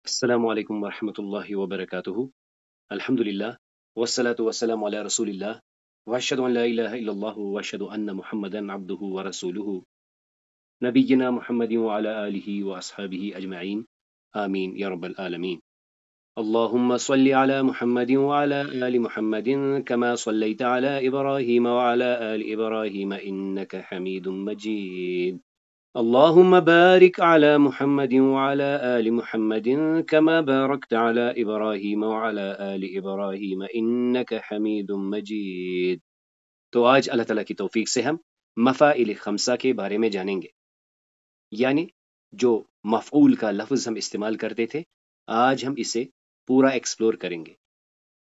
السلام علیکم ورحمۃ اللہ وبرکاتہ۔ الحمد للہ والصلاة والسلام علی رسول اللہ واشهد ان لا الہ الا اللہ واشهد ان محمدا عبدہ ورسولہ نبینا محمد وعلی آلہ واصحابہ اجمعین آمین یا رب العالمین۔ اللهم صل على محمد وعلى آل محمد كما صليت على إبراهيم وعلى آل إبراهيم إنك حميد مجيد اللهم بارك على محمد وعلى آل محمد كما باركت على إبراهيم وعلى آل إبراهيم إنك حميد مجيد۔ تو آج اللہ تعالیٰ کی توفیق سے ہم مفاعل خمسہ کے بارے میں جانیں گے، یعنی جو مفعول کا لفظ ہم استعمال کرتے تھے آج ہم اسے پورا ایکسپلور کریں گے۔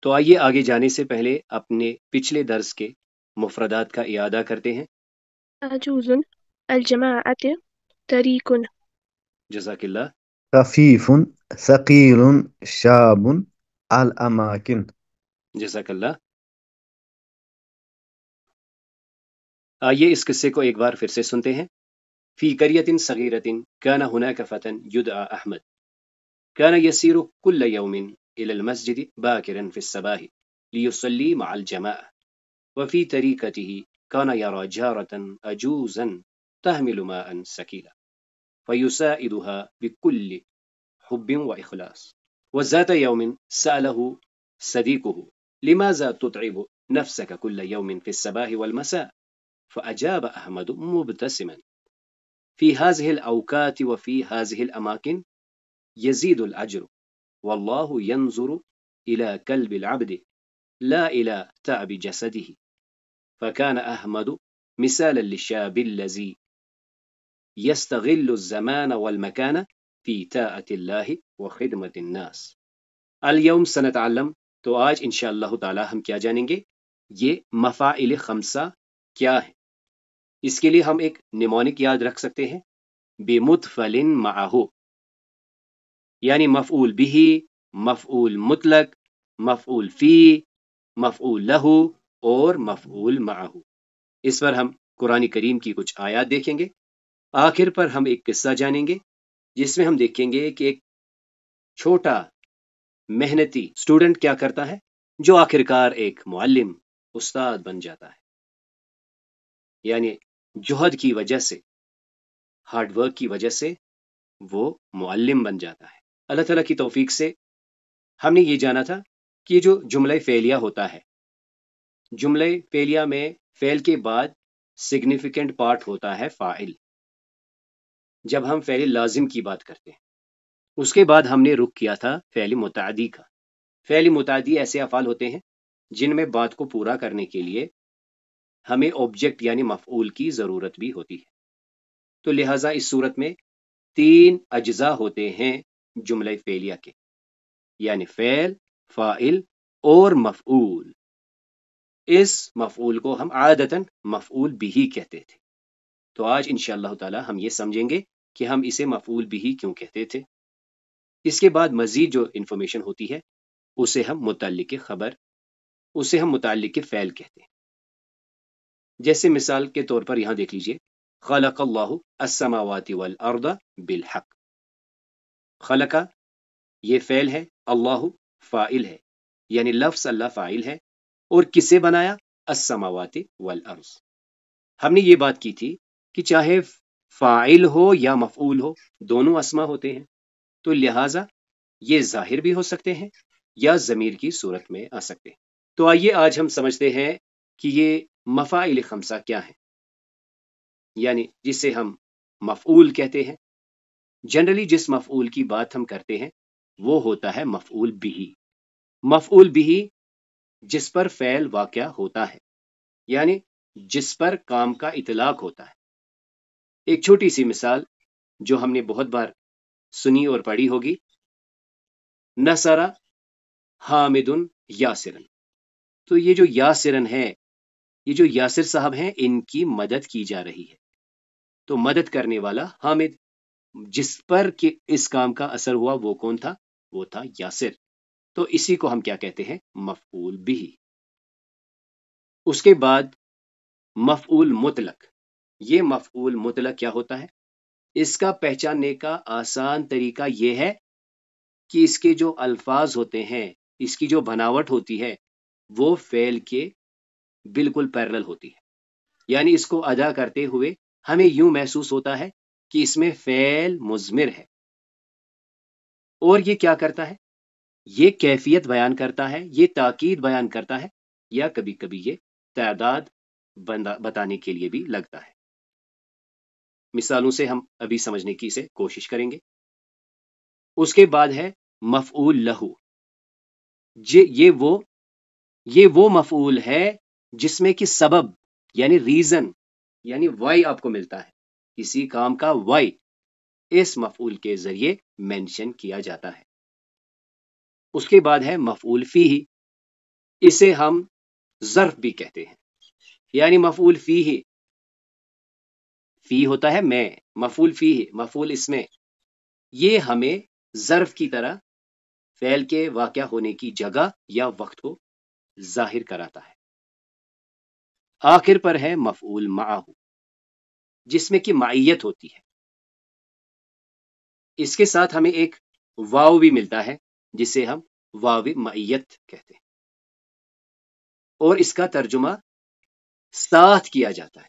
تو آئیے آگے جانے سے پہلے اپنے پچھلے درس کے مفردات کا اعادہ کرتے ہیں۔ عجوز الجماعة طريق جزاک اللہ۔ خفيف ثقيل شاب الأماكن جزاک اللہ۔ آئیے اس قصے کو ایک بار پھر سے سنتے ہیں۔ فی قریۃ صغیرۃ کان هناک فتى یدعى احمد كان يسير كل يوم إلى المسجد باكرا في الصباح ليصلي مع الجماعة وفي طريقته كان يرى جارة عجوزا تحمل ماء سكيلا فيساعدها بكل حب وإخلاص وذات يوم سأله صديقه لماذا تتعب نفسك كل يوم في الصباح والمساء فأجاب أحمد مبتسما في هذه الأوقات وفي هذه الأماكن يزيد الأجر والله ينظر إلى قلب العبد لا إلى تعب جسده فكان أحمد مثالا للشاب الذي يستغل الزمان والمكان في طاعة الله وخدمة الناس۔ اليوم سنتعلم، تو آج انشاءاللہ تعالی ہم کیا جانیں گے؟ یہ مفاعل خمسہ کیا ہے۔ اس کے لیے ہم ایک نیمونک یاد رکھ سکتے ہیں، بمتفل معه، یعنی مفعول بھی، مفعول مطلق، مفعول فی، مفعول لہو اور مفعول معه۔ اس پر ہم قرآن کریم کی کچھ آیات دیکھیں گے۔ آخر پر ہم ایک قصہ جانیں گے جس میں ہم دیکھیں گے کہ ایک چھوٹا محنتی اسٹوڈنٹ کیا کرتا ہے جو آخرکار ایک معلم، استاد بن جاتا ہے، یعنی جہد کی وجہ سے، ہارڈ ورک کی وجہ سے وہ معلم بن جاتا ہے۔ اللہ تعالیٰ کی توفیق سے ہم نے یہ جانا تھا کہ جو جملہ فعلیہ ہوتا ہے، جملہ فعلیہ میں فعل کے بعد سگنیفیکنٹ پارٹ ہوتا ہے فاعل۔ جب ہم فعل لازم کی بات کرتے ہیں اس کے بعد ہم نے رخ کیا تھا فعل متعدی کا۔ فعل متعدی ایسے افعال ہوتے ہیں جن میں بات کو پورا کرنے کے لیے ہمیں آبجیکٹ یعنی مفعول کی ضرورت بھی ہوتی ہے۔ تو لہٰذا اس صورت میں تین اجزاء ہوتے ہیں جملہ فعلیہ کے، یعنی فعل، فاعل اور مفعول۔ اس مفعول کو ہم عادتاً مفعول بھی کہتے تھے۔ تو آج انشاءاللہ تعالی ہم یہ سمجھیں گے کہ ہم اسے مفعول بھی کیوں کہتے تھے۔ اس کے بعد مزید جو انفارمیشن ہوتی ہے اسے ہم متعلق خبر، اسے ہم متعلق فعل کہتے ہیں۔ جیسے مثال کے طور پر یہاں دیکھ لیجئے، خلق اللہ السماوات والارض بالحق۔ خلق یہ فعل ہے، اللہ فاعل ہے، یعنی لفظ اللہ فاعل ہے، اور کسے بنایا؟ السماوات والارض۔ ہم نے یہ بات کی تھی کہ چاہے فاعل ہو یا مفعول ہو دونوں اسما ہوتے ہیں، تو لہٰذا یہ ظاہر بھی ہو سکتے ہیں یا ضمیر کی صورت میں آ سکتے ہیں۔ تو آئیے آج ہم سمجھتے ہیں کہ یہ مفاعل خمسہ کیا ہیں، یعنی جسے ہم مفعول کہتے ہیں۔ جنرلی جس مفعول کی بات ہم کرتے ہیں وہ ہوتا ہے مفعول بھی۔ مفعول بھی جس پر فعل واقع ہوتا ہے، یعنی جس پر کام کا اطلاق ہوتا ہے۔ ایک چھوٹی سی مثال جو ہم نے بہت بار سنی اور پڑھی ہوگی، نصر حامد یاسرن۔ تو یہ جو یاسرن ہے، یہ جو یاسر صاحب ہیں، ان کی مدد کی جا رہی ہے۔ تو مدد کرنے والا حامد، جس پر کہ اس کام کا اثر ہوا وہ کون تھا؟ وہ تھا یاسر۔ تو اسی کو ہم کیا کہتے ہیں؟ مفعول بھی۔ اس کے بعد مفعول مطلق۔ یہ مفعول مطلق کیا ہوتا ہے؟ اس کا پہچاننے کا آسان طریقہ یہ ہے کہ اس کے جو الفاظ ہوتے ہیں، اس کی جو بناوٹ ہوتی ہے، وہ فعل کے بالکل پیرلل ہوتی ہے. یعنی اس کو ادا کرتے ہوئے ہمیں یوں محسوس ہوتا ہے کہ اس میں فعل مضمر ہے. اور یہ کیا کرتا ہے؟ یہ کیفیت بیان کرتا ہے، یہ تاکید بیان کرتا ہے، یا کبھی کبھی یہ تعداد بتانے کے لیے بھی لگتا ہے. مثالوں سے ہم ابھی سمجھنے کی اسے کوشش کریں گے. اس کے بعد ہے مفعول لہو. یہ وہ مفعول ہے جس میں کہ سبب یعنی ریزن یعنی وائی آپ کو ملتا ہے، کسی کام کا وائی اس مفعول کے ذریعے مینشن کیا جاتا ہے. اس کے بعد ہے مفعول فیہ. اسے ہم ظرف بھی کہتے ہیں. یعنی مفعول فیہ، فی ہوتا ہے میں، مفعول فیہ مفعول اس میں، یہ ہمیں ظرف کی طرح فعل کے واقع ہونے کی جگہ یا وقت کو ظاہر کراتا ہے. آخر پر ہے مفعول معہ، جس میں کہ معیت ہوتی ہے. اس کے ساتھ ہمیں ایک واو بھی ملتا ہے جسے ہم واو معیت کہتے ہیں، اور اس کا ترجمہ ساتھ کیا جاتا ہے.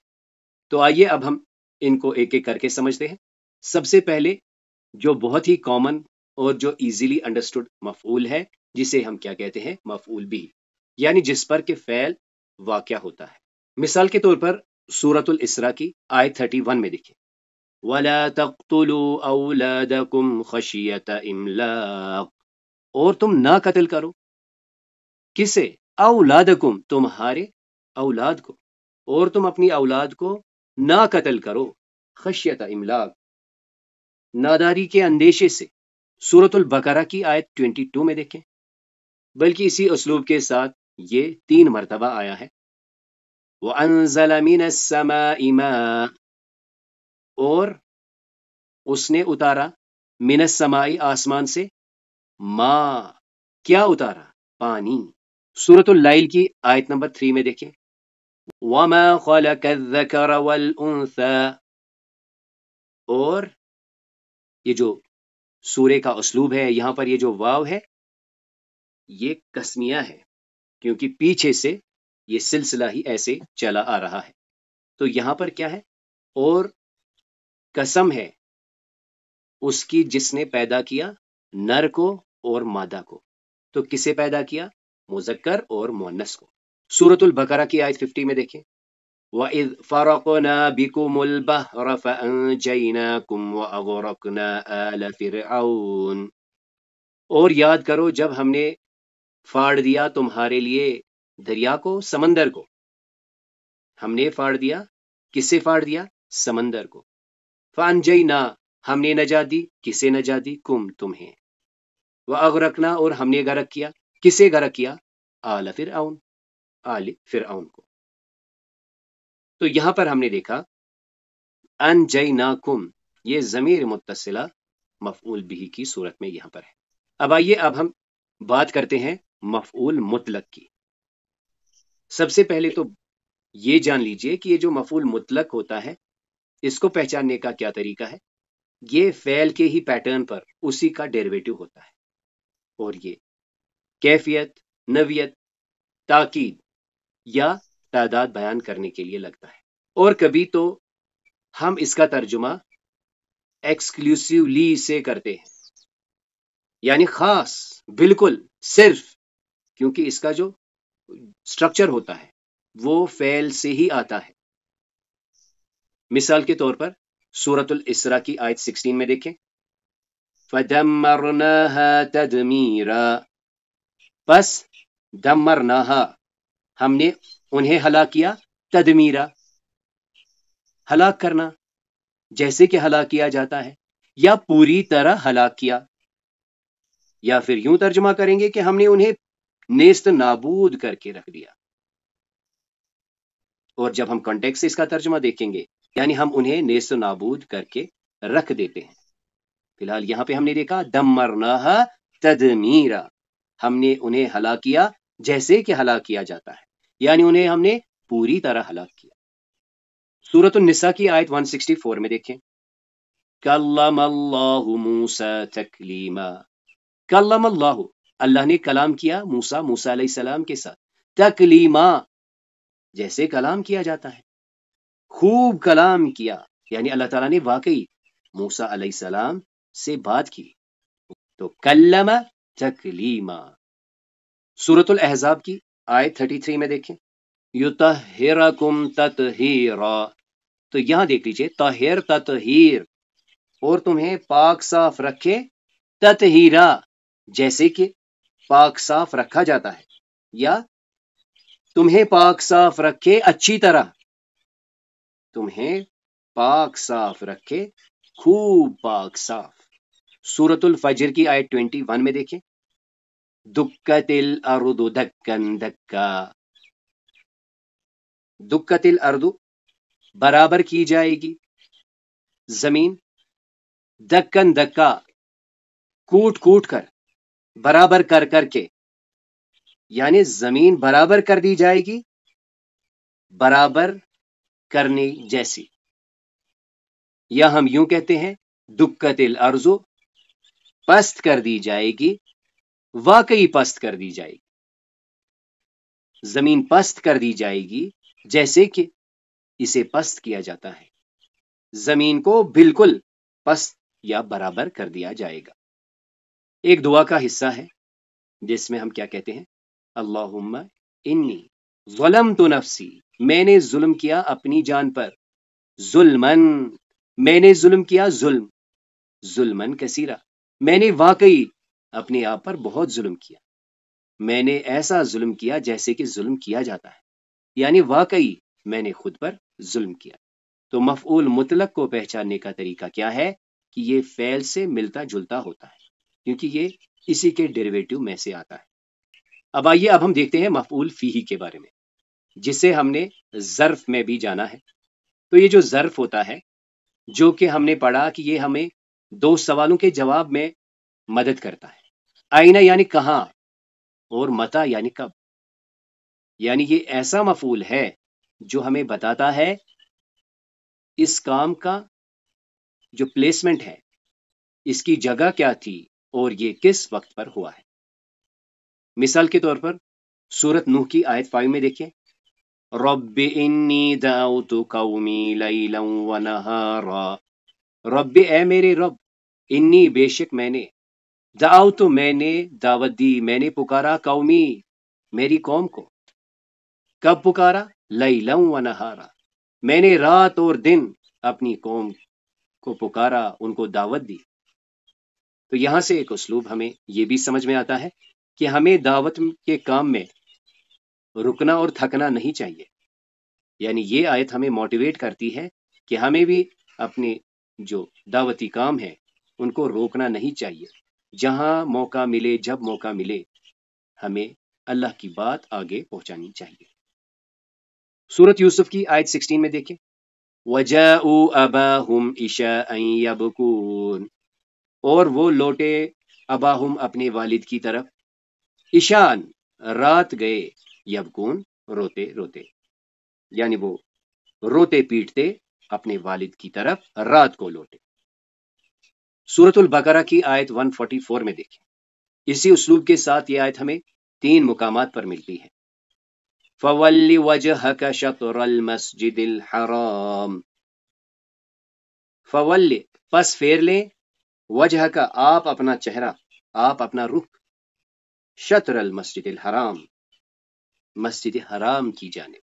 تو آئیے اب ہم ان کو ایک ایک کر کے سمجھتے ہیں. سب سے پہلے جو بہت ہی کامن اور جو ایزیلی انڈرسٹوڈ مفعول ہے، جسے ہم کیا کہتے ہیں؟ مفعول بھی، یعنی جس پر کہ فعل واقع ہوتا ہے. مثال کے طور پر سورۃ الاسراء کی آیت 31 میں دیکھیں، وَلَا تَقْتُلُوا أَوْلَادَكُمْ خَشْيَةَ إِمْلَاقٍ. اور تم نہ قتل کرو، کسے؟ اولادکم، تمہارے اولاد کو، اور تم اپنی اولاد کو نہ قتل کرو، خشیت املاق، ناداری کے اندیشے سے. سورۃ البقرہ کی آیت 22 میں دیکھیں، بلکہ اسی اسلوب کے ساتھ یہ 3 مرتبہ آیا ہے. وَأَنزَلَ مِنَ السَّمَاءِ مَاءً، اور اس نے اتارا من السماء آسمان سے، ماء، کیا اتارا؟ پانی. سورۃ اللیل کی آیت نمبر 3 میں دیکھیں، وَمَا خَلَقَ الذَّكَرَ وَالْأُنثَى. اور یہ جو سورے کا اسلوب ہے، یہاں پر یہ جو واو ہے یہ قسمیہ ہے، کیونکہ پیچھے سے یہ سلسلہ ہی ایسے چلا آ رہا ہے. تو یہاں پر کیا ہے؟ اور قسم ہے اس کی جس نے پیدا کیا نر کو اور مادہ کو. تو کسے پیدا کیا؟ مذکر اور مؤنث کو. سورۃ البقرہ کی آیت 50 میں دیکھیں، وَإِذْ فَرَقْنَا بِكُمُ الْبَحْرَ فَأَنْجَيْنَاكُمْ وَأَغْرَقْنَا آلَ فِرْعَوْنَ. اور یاد کرو جب ہم نے پھاڑ دیا تمہارے لیے دریا کو، سمندر کو. ہم نے پھاڑ دیا، کس سے پھاڑ دیا؟ سمندر کو. فَأَنْجَيْنَا، ہم نے نجات دی، کسے نجات دی؟ کم، تمہیں. وَأَغْرَقْنَا، اور ہم نے غرق کیا، کسے غرق کیا؟ آل فرعون، آل فرعون کو. تو یہاں پر ہم نے دیکھا انجیناکم، یہ ضمیر متصلہ مفعول بھی کی صورت میں یہاں پر ہے. اب آئیے اب ہم بات کرتے ہیں مفعول مطلق کی. سب سے پہلے تو یہ جان لیجئے کہ یہ جو مفعول مطلق ہوتا ہے، اس کو پہچاننے کا کیا طریقہ ہے؟ یہ فعل کے ہی پیٹرن پر اسی کا ڈیریویٹو ہوتا ہے، اور یہ کیفیت، نوعیت، تاکید یا تعداد بیان کرنے کے لیے لگتا ہے. اور کبھی تو ہم اس کا ترجمہ ایکسکلوسیولی سے کرتے ہیں، یعنی خاص، بالکل، صرف، کیونکہ اس کا جو سٹرکچر ہوتا ہے وہ فعل سے ہی آتا ہے. مثال کے طور پر سورۃ الاسراء کی آیت 16 میں دیکھیں، فَدَمَّرْنَاهَا تَدْمِيرًا. پس دمرناها، ہم نے انہیں ہلاک کیا، تدمیرا، ہلاک کرنا، جیسے کہ ہلاک کیا جاتا ہے، یا پوری طرح ہلاک کیا. یا پھر یوں ترجمہ کریں گے کہ ہم نے انہیں نیست نابود کر کے رکھ دیا. اور جب ہم کانٹیکسٹ سے اس کا ترجمہ دیکھیں گے، یعنی ہم انہیں نیست نابود کر کے رکھ دیتے ہیں. فی الحال یہاں پہ ہم نے دیکھا دمرناها تدمیرا، ہم نے انہیں ہلاک کیا جیسے کہ ہلاک کیا جاتا ہے، یعنی انہیں ہم نے پوری طرح ہلاک کیا. سورۃ النساء کی آیت 164 میں دیکھیں، کلم اللہ موسیٰ تکلیما. کلم اللہ، اللہ نے کلام کیا موسیٰ علیہ السلام کے ساتھ، تکلیما، جیسے کلام کیا جاتا ہے، خوب کلام کیا، یعنی اللہ تعالیٰ نے واقعی موسیٰ علیہ السلام سے بات کی، تو کلم تکلیما۔ سورۃ الاحزاب کی آیت 33 میں دیکھیں، یطہرکم تطہیرا، تو یہاں دیکھ لیجئے طاہر تطہیر، اور تمہیں پاک صاف رکھے، تطہیرا، جیسے کہ پاک صاف رکھا جاتا ہے، یا تمہیں پاک صاف رکھے اچھی طرح، تمہیں پاک صاف رکھے خوب پاک صاف۔ سورۃ الفجر کی آیت 21 میں دیکھیں، دکت الارض دکن دکا، دکت الارض، برابر کی جائے گی زمین، دکن دکا، کوٹ کوٹ کر، برابر کر کر کے، یعنی زمین برابر کر دی جائے گی، برابر کرنے جیسی، یا ہم یوں کہتے ہیں دکت الارض، پست کر دی جائے گی، واقعی پست کر دی جائے گی، زمین پست کر دی جائے گی جیسے کہ اسے پست کیا جاتا ہے، زمین کو بالکل پست یا برابر کر دیا جائے گا۔ ایک دعا کا حصہ ہے جس میں ہم کیا کہتے ہیں، اللہم انی ظلمت نفسی، میں نے ظلم کیا اپنی جان پر، ظلمن، میں نے ظلم کیا ظلم، ظلمن کثیرہ، میں نے واقعی اپنے آپ پر بہت ظلم کیا، میں نے ایسا ظلم کیا جیسے کہ ظلم کیا جاتا ہے، یعنی واقعی میں نے خود پر ظلم کیا۔ تو مفعول مطلق کو پہچاننے کا طریقہ کیا ہے کہ یہ فعل سے ملتا جلتا ہوتا ہے، کیونکہ یہ اسی کے ڈیریویٹو میں سے آتا ہے۔ اب آئیے اب ہم دیکھتے ہیں مفعول فیہ کے بارے میں، جسے ہم نے ظرف میں بھی جانا ہے۔ تو یہ جو ظرف ہوتا ہے، جو کہ ہم نے پڑھا کہ یہ ہمیں دو سوالوں کے جواب میں مدد کرتا ہے، آئینہ یعنی کہاں، اور متا یعنی کب، یعنی یہ ایسا مفعول ہے جو ہمیں بتاتا ہے اس کام کا جو پلیسمنٹ ہے، اس کی جگہ کیا تھی اور یہ کس وقت پر ہوا ہے۔ مثال کے طور پر سورۃ نوح کی آیت 5 میں دیکھیں، رب انی دعوت قومی لیلا ونہارا، رب اے میرے رب، انی بے شک میں نے، دعوت میں نے دعوت دی، میں نے پکارا، قومی میری قوم کو، کب پکارا، لیلا ونہارا، میں نے رات اور دن اپنی قوم کو پکارا، ان کو دعوت دی۔ تو یہاں سے ایک اسلوب ہمیں یہ بھی سمجھ میں آتا ہے کہ ہمیں دعوت کے کام میں رکنا اور تھکنا نہیں چاہیے، یعنی یہ آیت ہمیں موٹیویٹ کرتی ہے کہ ہمیں بھی اپنے جو دعوتی کام ہے ان کو روکنا نہیں چاہیے، جہاں موقع ملے، جب موقع ملے، ہمیں اللہ کی بات آگے پہنچانی چاہیے۔ سورۃ یوسف کی آیت 16 میں دیکھیں، وَجَاءُوا أَبَاهُمْ عِشَاءً يَبْكُونَ، اور وہ لوٹے اباہم اپنے والد کی طرف، عشاءً رات گئے، یبکون روتے روتے، یعنی وہ روتے پیٹتے اپنے والد کی طرف رات کو لوٹے۔ سورۃ البقرہ کی آیت 144 میں دیکھیں، اسی اسلوب کے ساتھ یہ آیت ہمیں 3 مقامات پر ملتی ہے۔ فَوَلِّ وَجْهَكَ شَطْرَ الْمَسْجِدِ الْحَرَامِ، فَوَلِّ پس پھیر لیں، وجہ کا آپ اپنا چہرہ، آپ اپنا رخ، شطر المسجد الحرام، مسجد حرام کی جانب،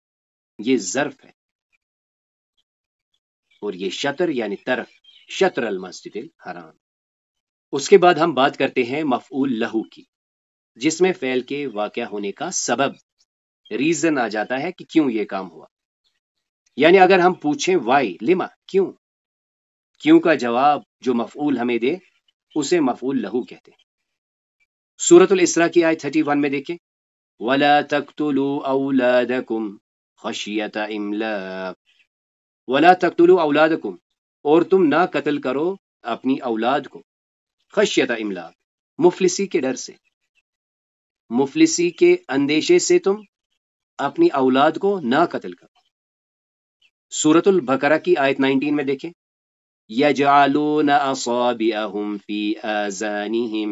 یہ ظرف ہے، اور یہ شطر یعنی طرف، شطر المسجد الحرام۔ اس کے بعد ہم بات کرتے ہیں مفعول لہو کی، جس میں فعل کے واقع ہونے کا سبب، ریزن آ جاتا ہے کہ کیوں یہ کام ہوا، یعنی اگر ہم پوچھیں وائی، لما، کیوں، کیوں کا جواب جو مفعول ہمیں دے اسے مفعول لہو کہتے ہیں۔ سورۃ الاسراء کی آیت 31 میں دیکھیں، وَلَا تَقْتُلُوا أَوْلَادَكُمْ خَشْيَةَ إِمْلَاقٍ، وَلَا تَقْتُلُوا أَوْلَادَكُمْ، اور تم نہ قتل کرو اپنی اولاد کو، خشیۃ املاق، مفلسی کے ڈر سے، مفلسی کے اندیشے سے تم اپنی اولاد کو نہ قتل کرو۔ سورۃ البقرہ کی آیت 19 میں دیکھیں، یجعلون اصابعهم فی آذانہم،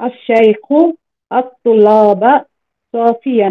الشيخ الطلاب صافيا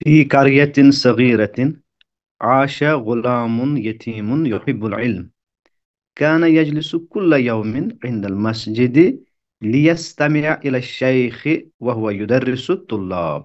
في قرية صغيرة عاش غلام يتيم يحب العلم كان يجلس كل يوم عند المسجد ليستمع إلى الشيخ وهو يدرس الطلاب.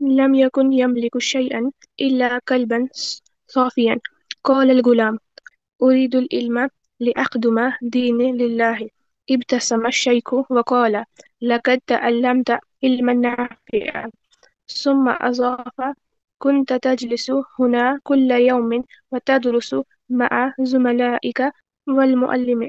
لم يكن يملك شيئا إلا كلبا صافيا. قال الغلام: أريد العلم لأخدم ديني لله. ابتسم الشيخ وقال: لقد تعلمت علما نافعا. ثم أضاف: كنت تجلس هنا كل يوم وتدرس مع زملائك والمعلم.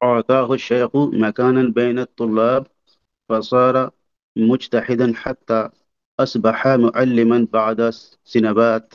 أعطاه الشيخ مكانا بين الطلاب فصار مجتهدا حتى أصبح معلما بعد سنوات.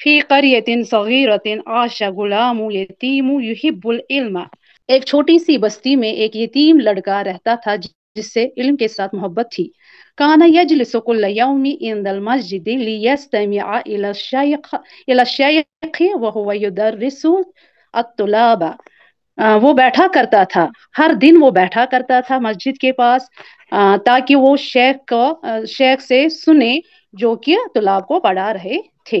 في قرية صغيرة عاش غلام يتيم يحب العلم. ایک چھوٹی سی بستی میں ایک یتیم لڑکا رہتا تھا جس سے علم کے ساتھ محبت تھی. كان يجلس كل يوم عند المسجد ليستمع إلى الشيخ وهو يدرس الطلاب. وہ بیٹھا کرتا تھا، ہر دن وہ بیٹھا کرتا تھا مسجد کے پاس تاکہ وہ شیخ سے سنے جو کہ طلاب کو پڑھا رہے تھے.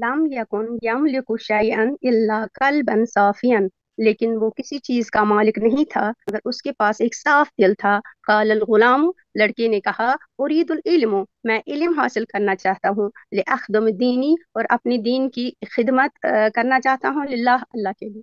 لم يكن يملك شيئا إلا كلبا صافيا. لیکن وہ کسی چیز کا مالک نہیں تھا مگر اس کے پاس ایک صاف دل تھا. قال الغلام، لڑکے نے کہا، اريد العلم، میں علم حاصل کرنا چاہتا ہوں. لأخدم دینی، اور اپنی دین کی خدمت کرنا چاہتا ہوں. للہ، اللہ کے لیے.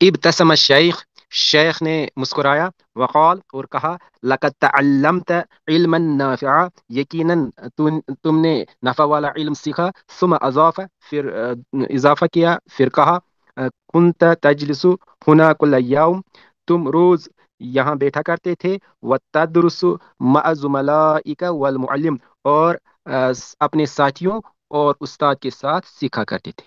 ابتسم الشیخ، شیخ نے مسکرایا، وقال، اور کہا، لقد تعلمت علما نافعا، یقیناً تم نے نفع والا علم سیکھا. ثم اضاف، پھر اضافہ کیا، پھر کہا، کنت تجلس ہنا کل یوم، تم روز یہاں بیٹھا کرتے تھے. وتدرس مع زملائک والمعلم، اور اپنے ساتھیوں اور استاد کے ساتھ سیکھا کرتے تھے.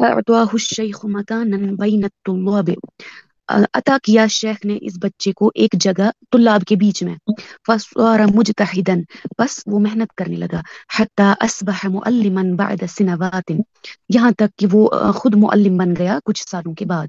اعطاه الشیخ مکانا بین الطلاب. عطا کیا شیخ نے اس بچے کو ایک جگہ طلاب کے بیچ میں. فصار مجتہدا، بس وہ محنت کرنے لگا. حتی اصبح معلما بعد سنوات، یہاں تک کہ وہ خود معلم بن گیا کچھ سالوں کے بعد.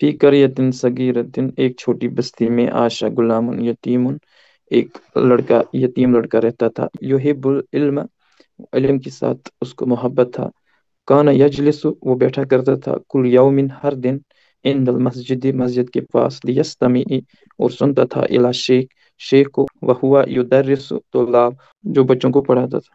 فی قریۃ صغیرۃ، ایک چھوٹی بستی میں عاشا غلام یتیم، ایک یتیم لڑکا رہتا تھا. یحب العلم، علم کے ساتھ اس کو محبت تھا. کان یجلس، وہ بیٹھا کرتا تھا. کل یوم، ہر دن. عند المسجد، مسجد کے پاس. لیستمع، اور سنتا تھا. الی شیخ کو. وہوا یدرس طلاب، جو بچوں کو پڑھاتا تھا.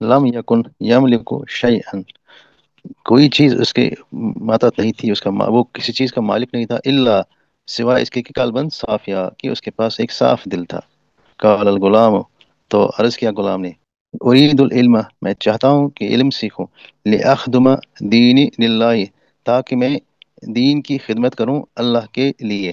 لم یکن یملک شیئا، کوئی چیز اس کے ماتحت نہیں تھی، وہ کسی چیز کا مالک نہیں تھا، الا سوائے اس کے کہ قلباً صافیہ، کہ اس کے پاس ایک صاف دل تھا. قال الغلام، تو عرض کیا غلام نے، اريد العلم، میں چاہتا ہوں کہ علم سیکھوں. لأخدم دینی للہ، تاکہ میں دین کی خدمت کروں اللہ کے لیے.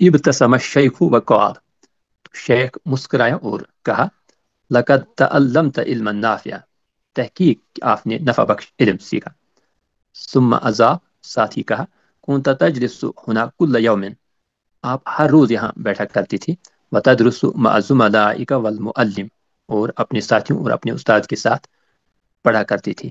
ابتسم الشیخ وقال، شیخ مسکرایا اور کہا، لقد تعلمت علما نافعا، تحقیق آپ نے نفع بخش علم سیکھا. ثم اضاف، ساتھ ہی کہا، كنت تجلس هنا كل يوم، آپ ہر روز یہاں بیٹھا کرتی تھی. وتدرس مع زملائک والمعلم، اور اپنے ساتھیوں اور اپنے استاد کے ساتھ پڑھا کرتی تھی.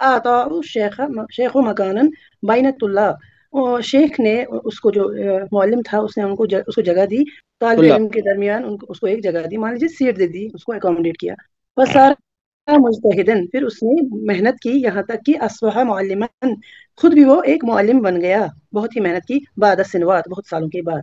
آتا شیخ مکانا بین الطلاب. اور شیخ نے اس کو جو معلم تھا اس نے اس کو جگہ دی طالب علم کے درمیان، اس کو ایک جگہ دی، مان لیجیے سیٹ دے دی، اس کو اکوموڈیٹ کیا. فصار مجتہدن، پھر اس نے محنت کی یہاں تک کہ اصبح معلما، خود بھی وہ ایک معلم بن گیا. بہت ہی محنت کی، بعد السنوات، بہت سالوں کے بعد.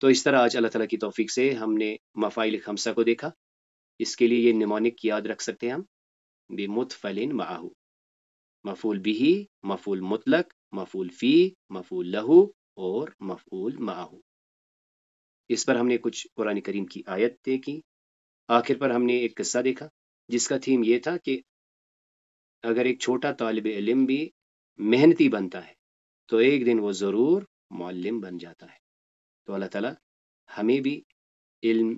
تو اس طرح آج اللہ تعالیٰ کی توفیق سے ہم نے مفاعیل خمسہ کو دیکھا. اس کے لیے یہ نمونک یاد رکھ سکتے ہیں ہم، بمتفل معه، مفعول به، مفعول مطلق، مفعول فی، مفعول لہو اور مفعول معه. اس پر ہم نے کچھ قرآن کریم کی آیت دیکھی. آخر پر ہم نے ایک قصہ دیکھا جس کا تھیم یہ تھا کہ اگر ایک چھوٹا طالب علم بھی محنتی بنتا ہے تو ایک دن وہ ضرور معلم بن جاتا ہے. تو اللہ تعالیٰ ہمیں بھی علم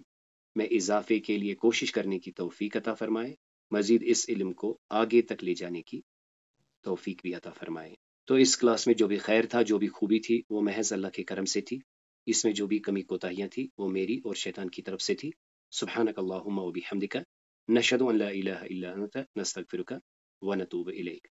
میں اضافے کے لیے کوشش کرنے کی توفیق عطا فرمائے، مزید اس علم کو آگے تک لے جانے کی توفیق بھی عطا فرمائے. تو اس کلاس میں جو بھی خیر تھا، جو بھی خوبی تھی، وہ محض اللہ کے کرم سے تھی. اس میں جو بھی کمی کوتاہیاں تھی وہ میری اور شیطان کی طرف سے تھی. سبحانک اللہم و بحمدک، نشہد ان لا الہ الا انت، نستغفرک و نتوب الیک.